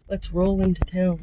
Let's roll into town.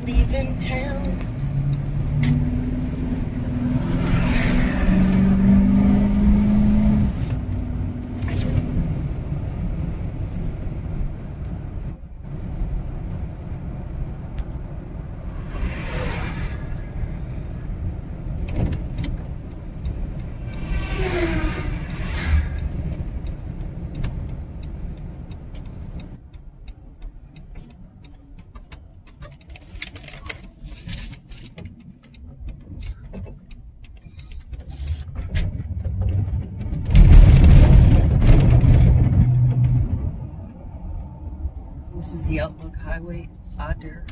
Leaving town. This is the Outlook Highway out there.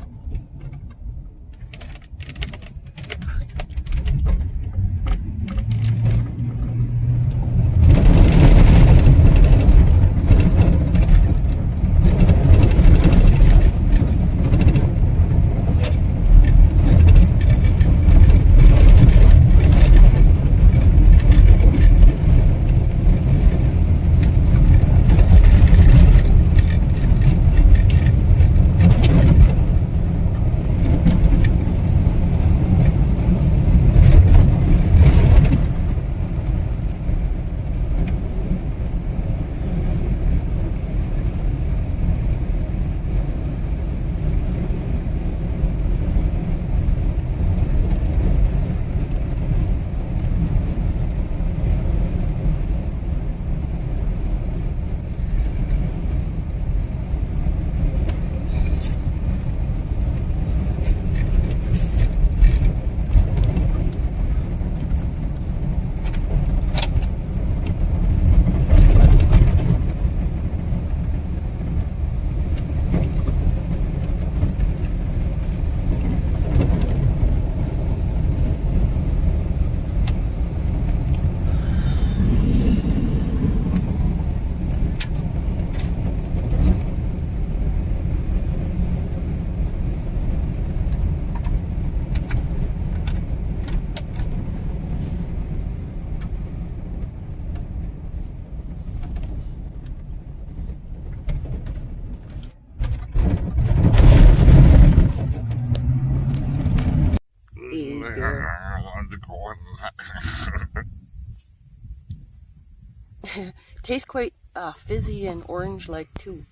Tastes quite fizzy and orange-like too.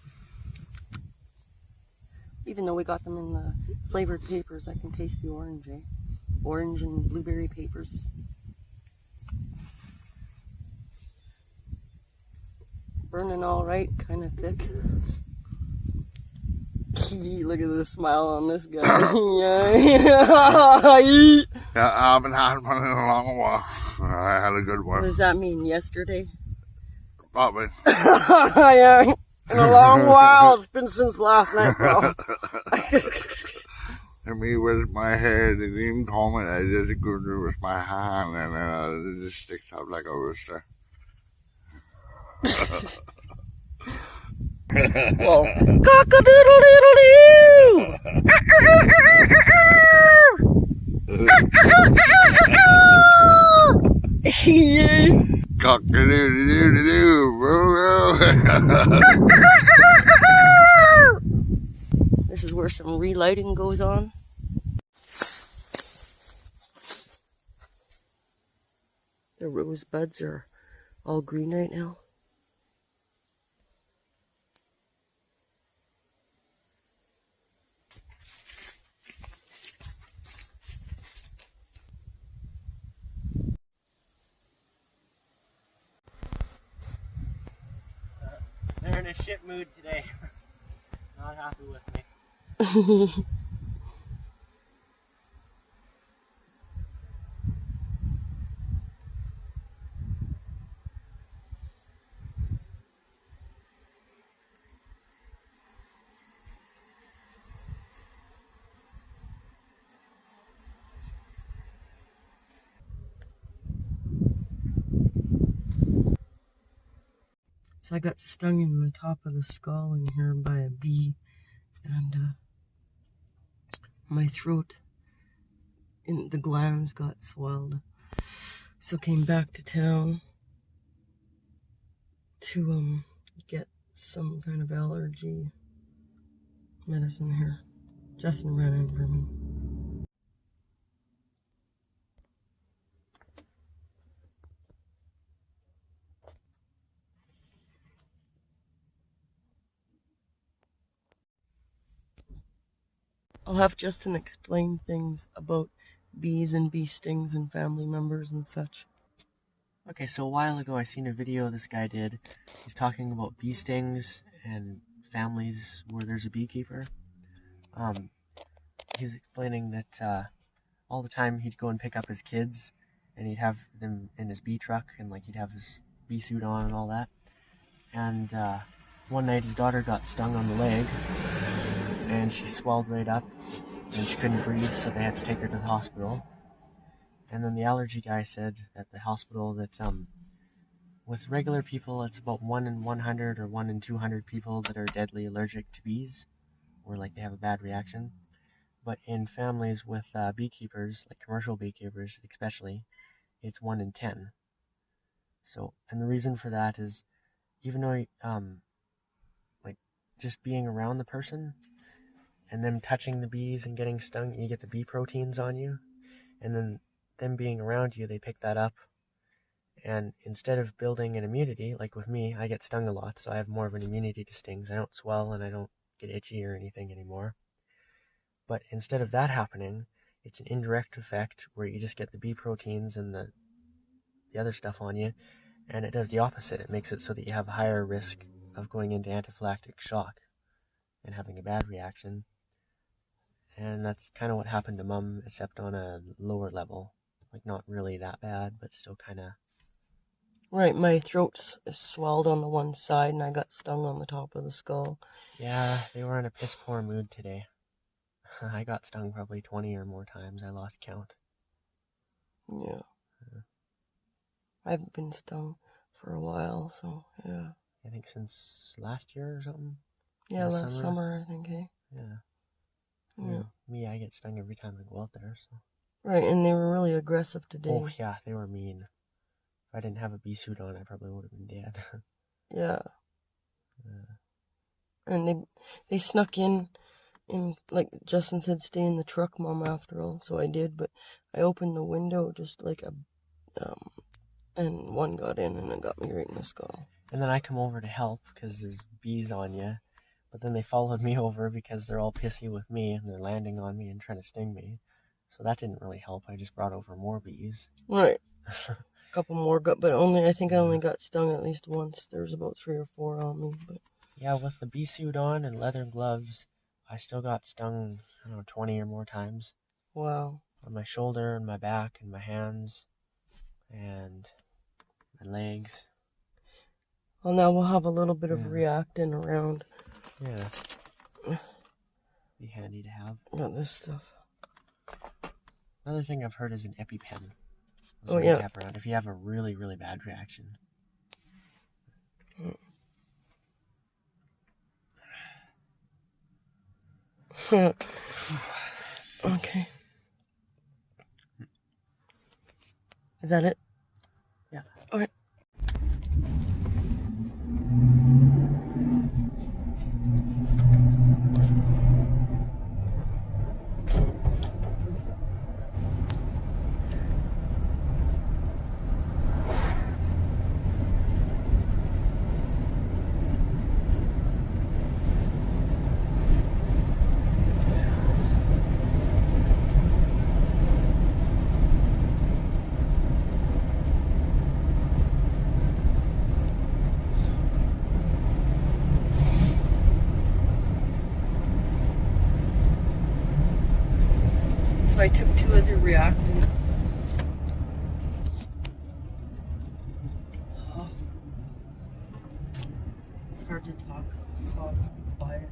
Even though we got them in the flavored papers, I can taste the orange, eh? orange and blueberry papers. Burning all right, kind of thick. Look at the smile on this guy. Yeah, I haven't had one in a long while. I had a good one. What does that mean? Yesterday? Probably. Yeah, in a long while. It's been since last night, bro. And me with my hair, they didn't even comb it. I just go through with my hand and it just sticks up like a rooster. Well, cock-a-doodle-doodle-doo! Cock-a-doodle-doodle-doo, bro. This is where some relighting goes on. The rosebuds are all green right now. They're in a shit mood today. Not happy with me. So I got stung in the top of the skull in here by a bee, and my throat, the glands got swelled. So came back to town to get some kind of allergy medicine here. Justin ran in for me. I'll have Justin explain things about bees and bee stings and family members and such. Okay, so a while ago I seen a video this guy did. He's talking about bee stings and families where there's a beekeeper. He's explaining that all the time he'd go and pick up his kids and he'd have them in his bee truck and like he'd have his bee suit on and all that. And one night his daughter got stung on the leg and she swelled right up and she couldn't breathe, so they had to take her to the hospital. And then the allergy guy said at the hospital that with regular people it's about 1 in 100 or 1 in 200 people that are deadly allergic to bees, or like they have a bad reaction. But in families with beekeepers, like commercial beekeepers especially, it's 1 in 10. So, and the reason for that is, even though like just being around the person and them touching the bees and getting stung, you get the bee proteins on you, and then them being around you, they pick that up, and instead of building an immunity, like with me, I get stung a lot, so I have more of an immunity to stings. I don't swell and I don't get itchy or anything anymore. But instead of that happening, it's an indirect effect where you just get the bee proteins and the other stuff on you, and it does the opposite. It makes it so that you have a higher risk of going into anaphylactic shock and having a bad reaction. And that's kind of what happened to Mum, except on a lower level. Like, not really that bad, but still kind of... Right, my throat's swelled on the one side and I got stung on the top of the skull. Yeah, they were in a piss poor mood today. I got stung probably 20 or more times. I lost count. Yeah. I haven't been stung for a while, so yeah. I think since last year or something. Yeah, last summer, I think, hey? Yeah. Yeah. Me, I get stung every time I go out there, so... Right, and they were really aggressive today. Oh, yeah, they were mean. If I didn't have a bee suit on, I probably would have been dead. Yeah. And they snuck in, like Justin said, stay in the truck, Mom, after all, so I did, but I opened the window just like and one got in and it got me right in the skull. And then I come over to help because there's bees on you, but then they followed me over because they're all pissy with me and they're landing on me and trying to sting me. So that didn't really help. I just brought over more bees. Right. A couple more got, but I think I only got stung at least once. There was about 3 or 4 on me, but yeah, with the bee suit on and leather gloves, I still got stung, 20 or more times. wow. On my shoulder and my back and my hands and my legs. Well, now we'll have a little bit of reacting around. Yeah. Be handy to have. Got this stuff. Another thing I've heard is an EpiPen. Oh, yeah. Around if you have a really, really bad reaction. Okay. Is that it? Yeah. Okay. So I took 2 of the reactant. Oh. It's hard to talk, so I'll just be quiet.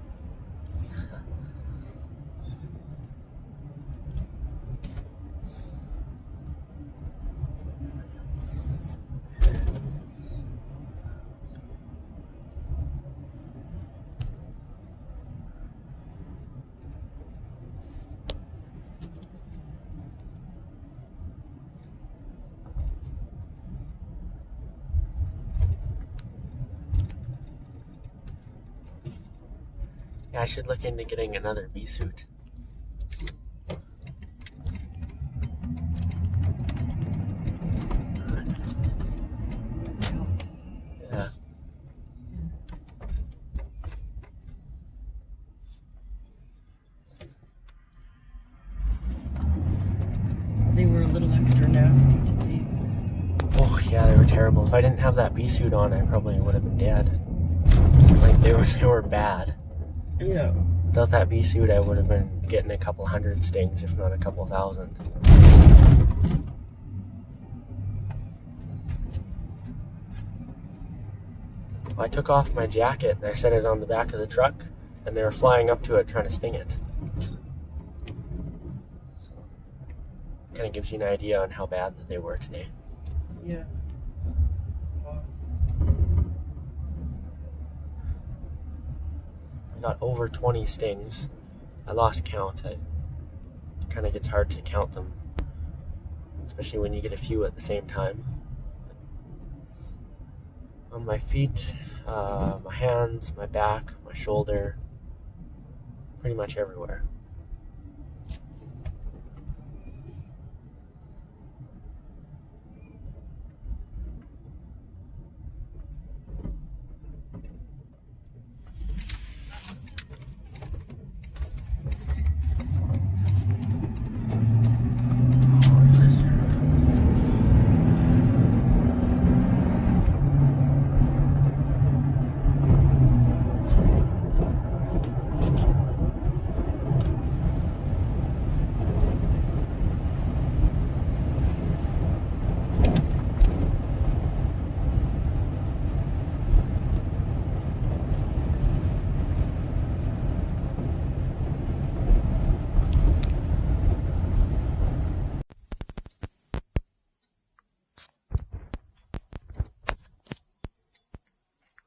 Yeah, I should look into getting another bee suit. Yeah. They were a little extra nasty today. Oh, yeah, they were terrible. If I didn't have that bee suit on, I probably would have been dead. Like, they were bad. Yeah. Without that bee suit, I would have been getting a couple hundred stings, if not a couple thousand. I took off my jacket and I set it on the back of the truck, and they were flying up to it trying to sting it. Kind of gives you an idea on how bad that they were today. Yeah. Wow. I got over 20 stings. I lost count. It kind of gets hard to count them, especially when you get a few at the same time. On my feet, my hands, my back, my shoulder, pretty much everywhere.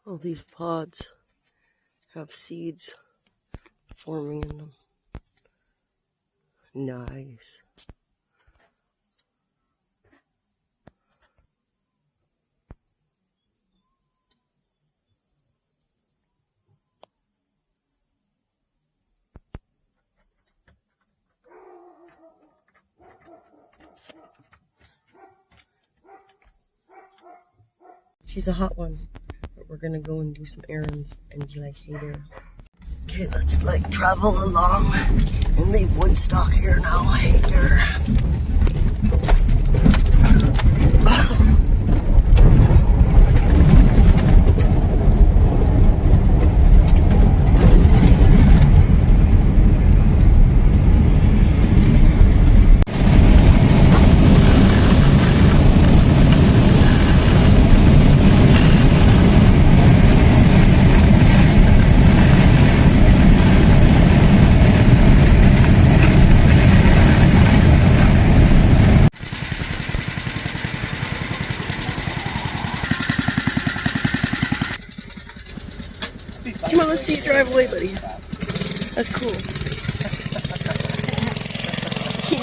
All these pods have seeds forming in them. Nice. She's a hot one, but we're gonna go and do some errands and be like, hey there. Okay, let's like travel along and leave Woodstock here now. Hey there. Come on, let's see you drive away, buddy. That's cool.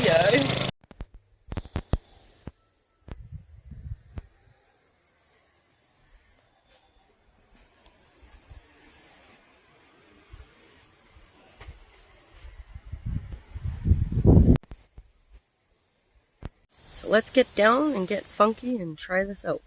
Yeah. So let's get down and get funky and try this out.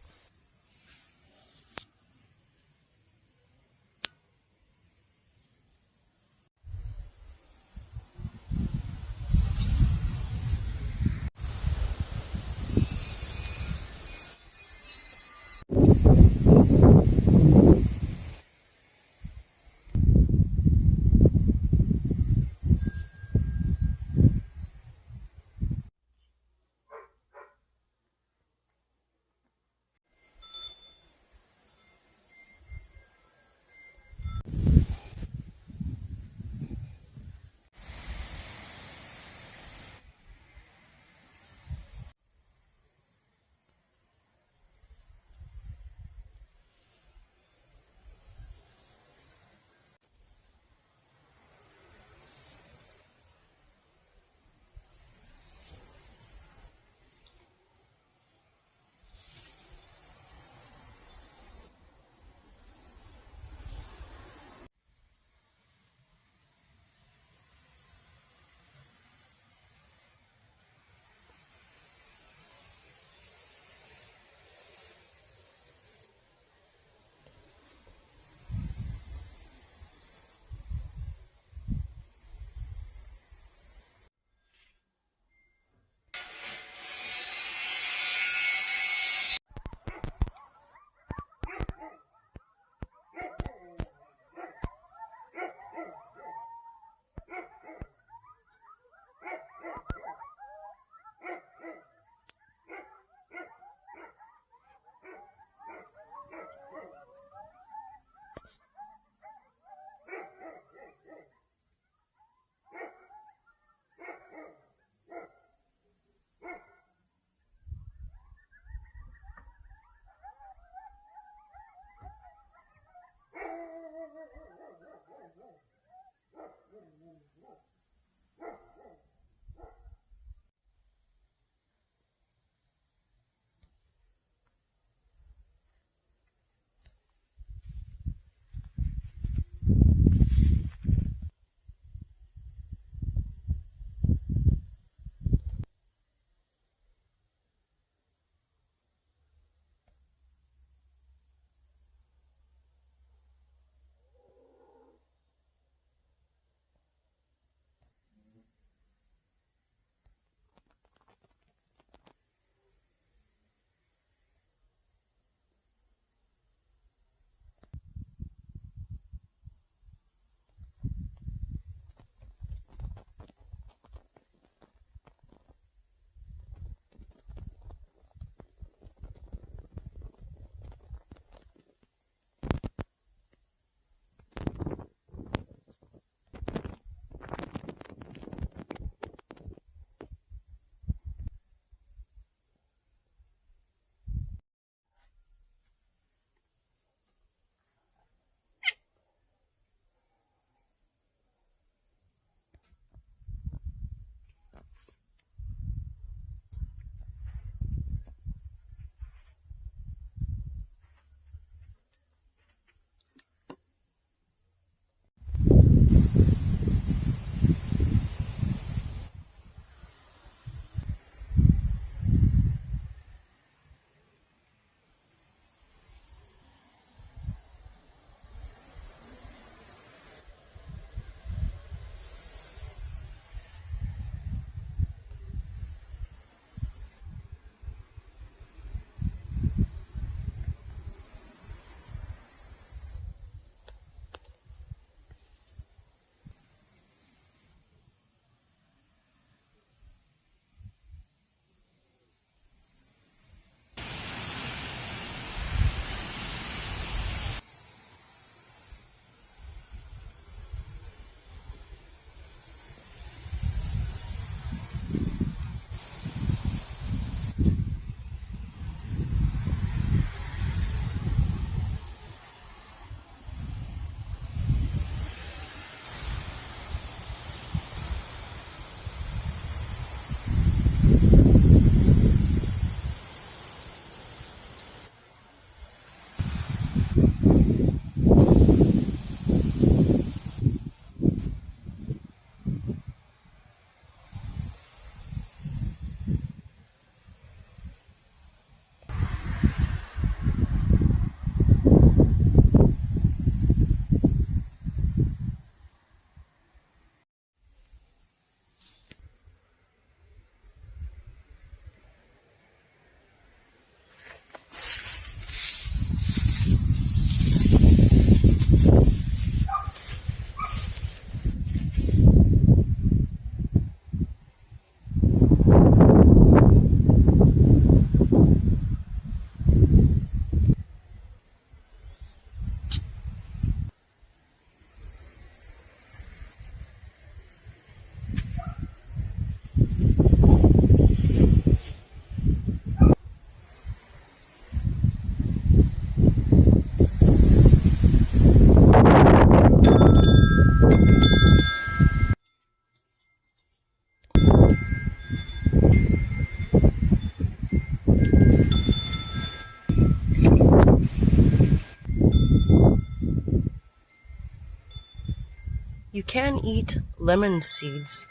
can eat lemon seeds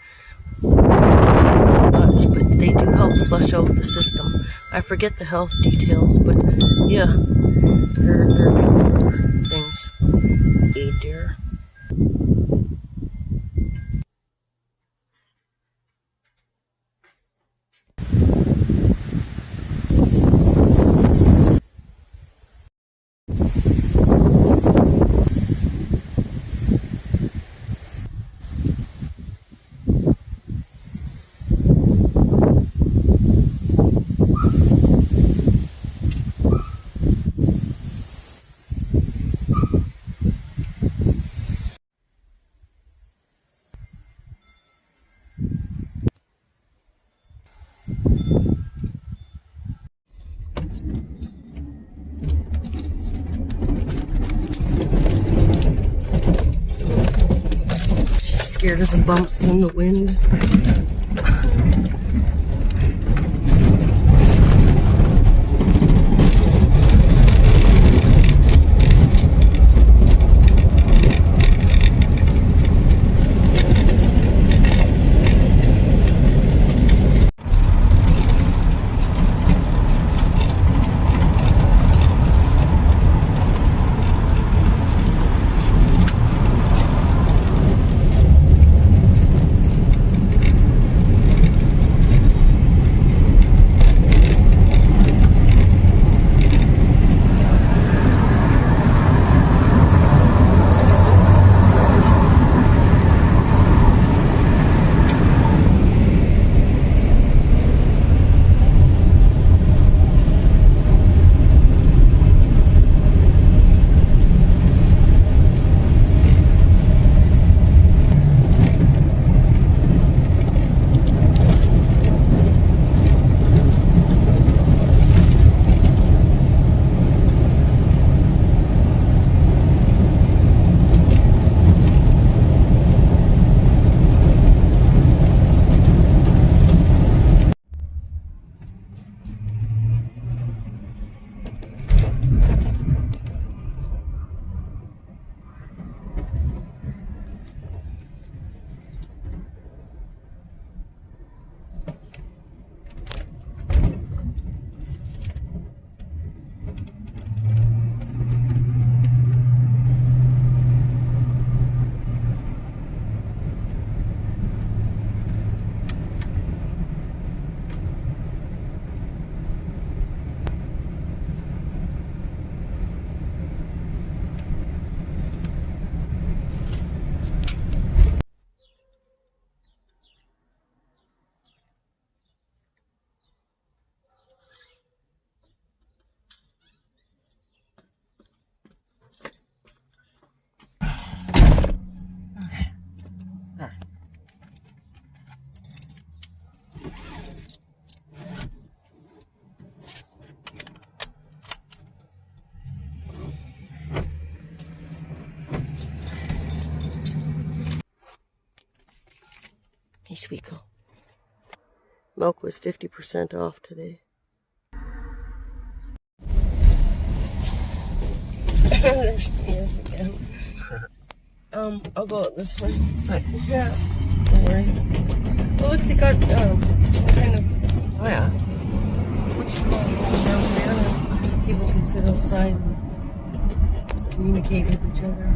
much, but they do help flush out the system. I forget the health details, but yeah, they're good for things. Hey dear. Scared of the bumps in the wind. Hey, Sweetco. Milk was 50% off today. There she is again. I'll go out this way. Yeah, don't worry. Oh, look, they got some kind of. Oh yeah. What you call it down there, and people can sit outside and communicate with each other.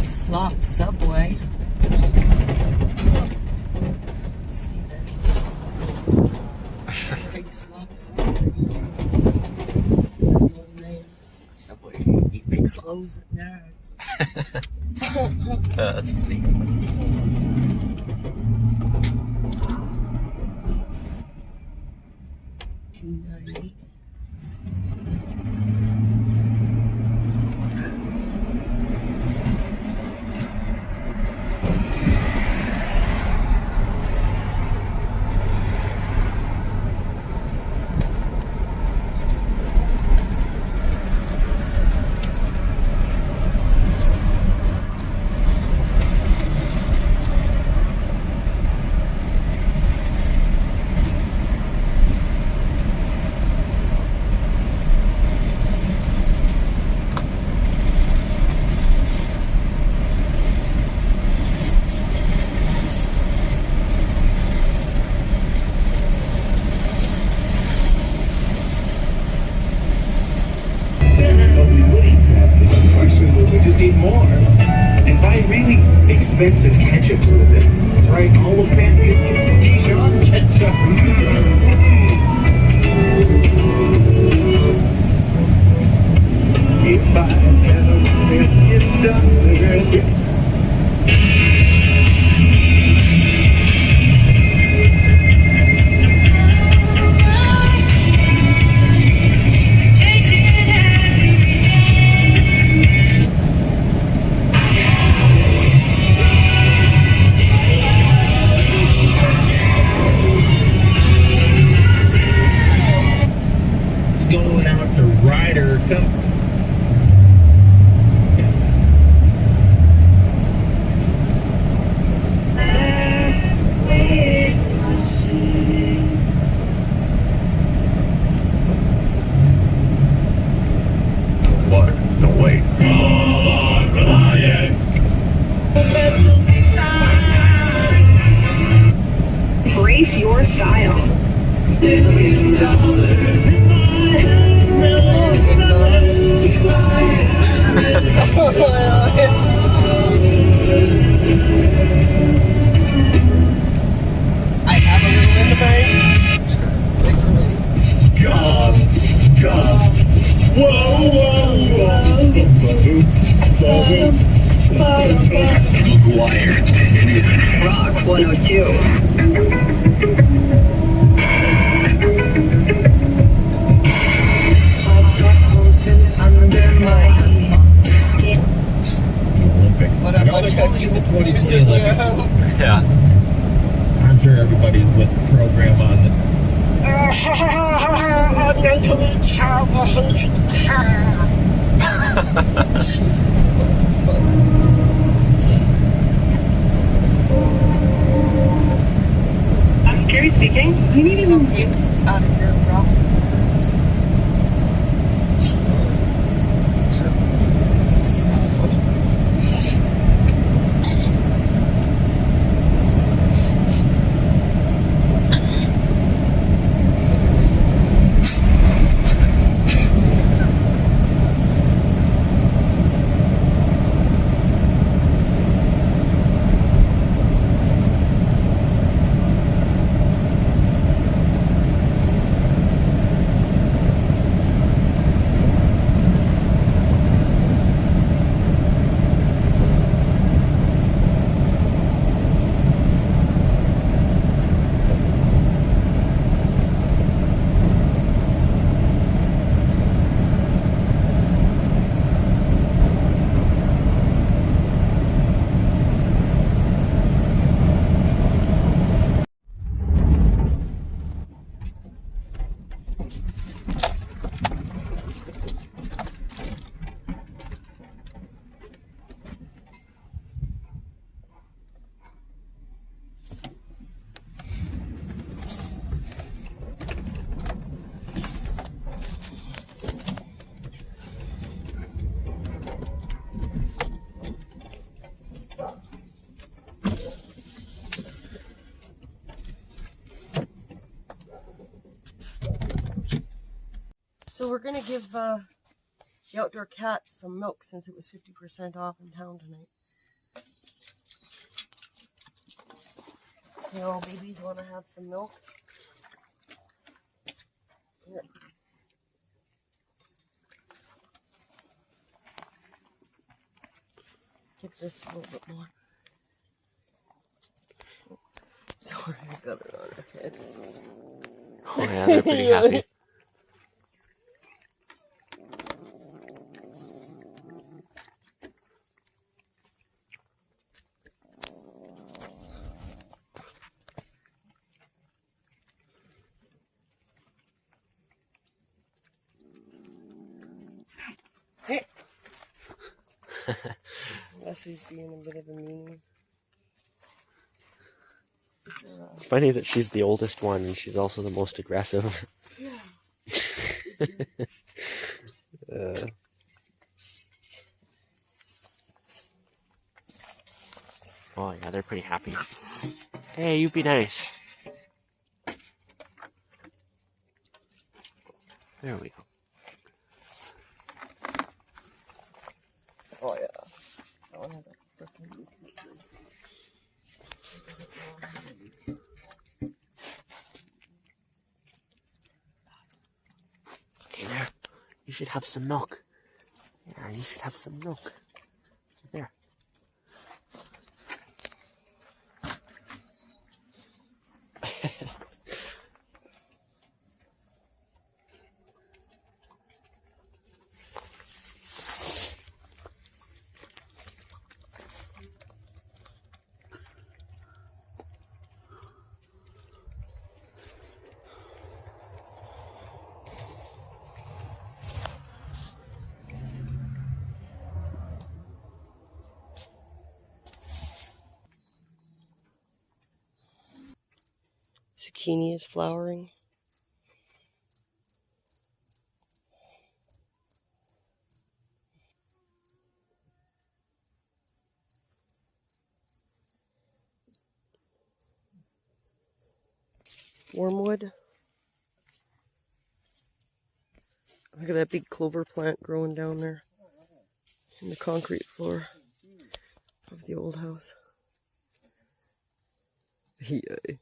Slop Subway. Let's see, there's Big Slop Subway. Subway, eat big slop. Close at 9. That's funny. $2.98. more. And buy really expensive ketchup with it. That's right, all the fancy Dijon ketchup. If I never met you, darling. Going out to Ryder. Come. Water, don't wait. Brace your style. I have a little in the bank. God. Whoa. McGuire. Rock 102. What a bunch of jewels. Yeah. I'm sure everybody's with the program on the. I'm mentally challenged. I'm Carrie speaking. You need to move you Out of here, bro. So we're gonna give the outdoor cats some milk since it was 50% off in town tonight. You know, babies want to have some milk. Here. Get this a little bit more. Sorry, I got it on her head. Oh yeah, they're pretty happy. Leslie's being a bit of a meanie. It's funny that she's the oldest one and she's also the most aggressive. Yeah. Oh yeah, they're pretty happy. Hey, you be nice. There we go. Oh yeah. You should have some milk. Yeah, you should have some milk. There. Zucchini is flowering. Wormwood. Look at that big clover plant growing down there in the concrete floor of the old house. Yay.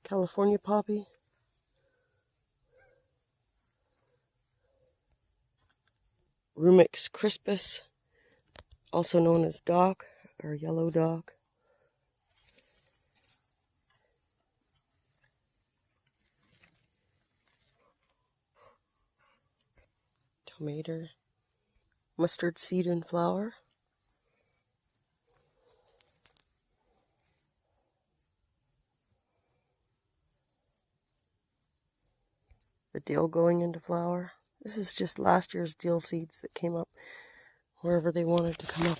California poppy. Rumix crispus, also known as dock or yellow dock. Tomato. Mustard seed and flower. The dill going into flower. This is just last year's dill seeds that came up wherever they wanted to come up.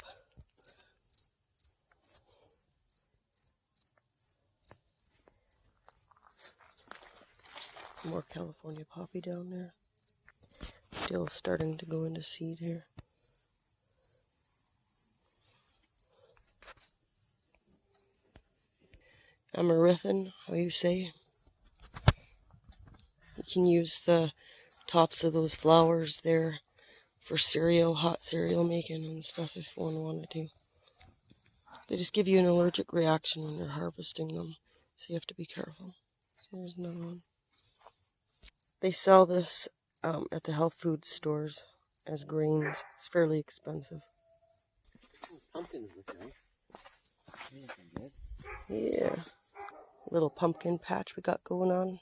More California poppy down there. Dill's starting to go into seed here. Amaranthine, how you say? You can use the tops of those flowers there for cereal, hot cereal making and stuff if one wanted to. They just give you an allergic reaction when you're harvesting them, so you have to be careful. So there's another one. They sell this at the health food stores as grains. It's fairly expensive. Pumpkins look nice. Yeah. Little pumpkin patch we got going on.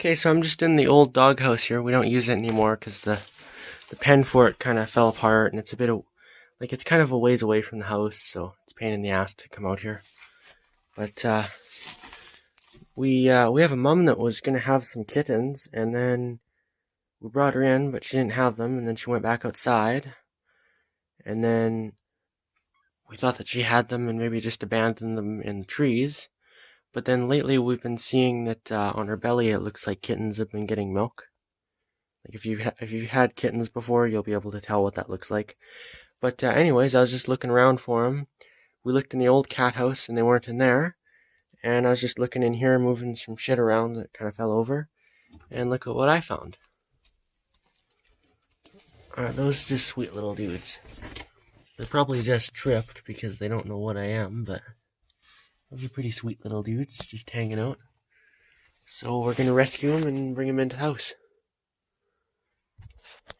Okay, so I'm just in the old doghouse here. We don't use it anymore because the pen for it kind of fell apart, and it's a bit of, like, it's kind of a ways away from the house, so it's a pain in the ass to come out here. But we have a mom that was gonna have some kittens, and then we brought her in, but she didn't have them, and then she went back outside, and then we thought that she had them and maybe just abandoned them in the trees. But then lately we've been seeing that on her belly it looks like kittens have been getting milk. Like if you've had kittens before, you'll be able to tell what that looks like. But anyways, I was just looking around for them. We looked in the old cat house and they weren't in there. And I was just looking in here, moving some shit around that kind of fell over. And look at what I found. Those just sweet little dudes. They're probably just tripped because they don't know what I am, but those are pretty sweet little dudes just hanging out. So we're gonna rescue them and bring them into the house.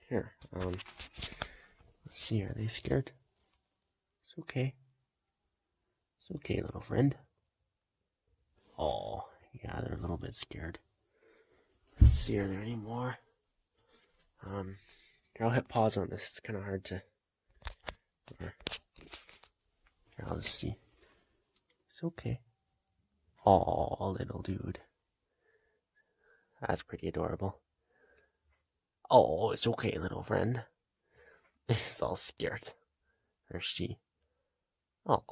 Here, let's see, are they scared? It's okay. It's okay, little friend. Oh, yeah, they're a little bit scared. Let's see, are there any more? Here, I'll hit pause on this. It's kind of hard to... Here, I'll just see. It's okay. Oh, little dude. That's pretty adorable. Oh, it's okay, little friend. It's all scared. Or she. Oh.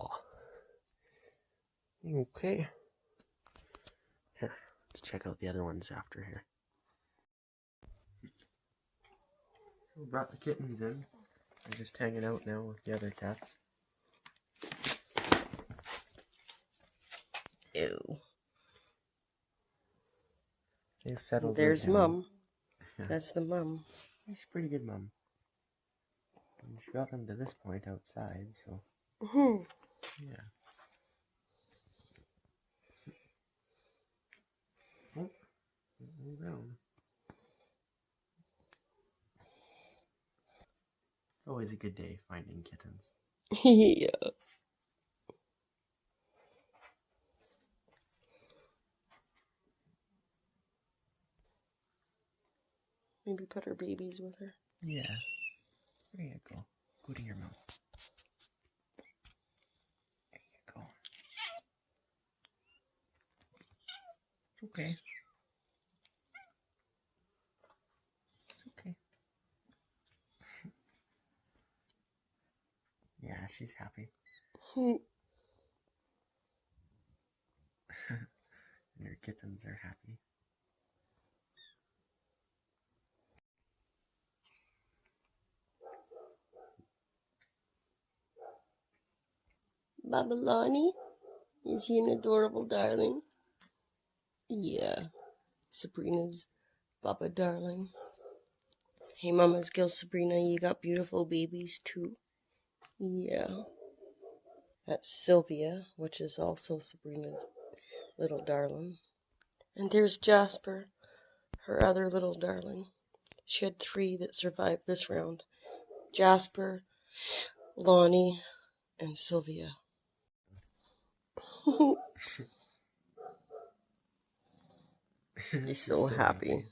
Okay. Here, let's check out the other ones after here. We brought the kittens in. They're just hanging out now with the other cats. Ew. They've settled. There's right Mum. Yeah. That's the mum. She's a pretty good mum. And she got them to this point outside, so yeah. Oh, Settle down. It's always a good day finding kittens. Yeah. Maybe put her babies with her. Yeah. There you go. Go to your mouth. There you go. It's okay. It's okay. Yeah, she's happy. And your kittens are happy. Babalani? Is he an adorable darling? Yeah. Sabrina's Baba darling. Hey, Mama's girl Sabrina, you got beautiful babies too. Yeah. That's Sylvia, which is also Sabrina's little darling. And there's Jasper, her other little darling. She had 3 that survived this round. Jasper, Lonnie, and Sylvia. He's so happy.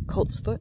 Coltsfoot.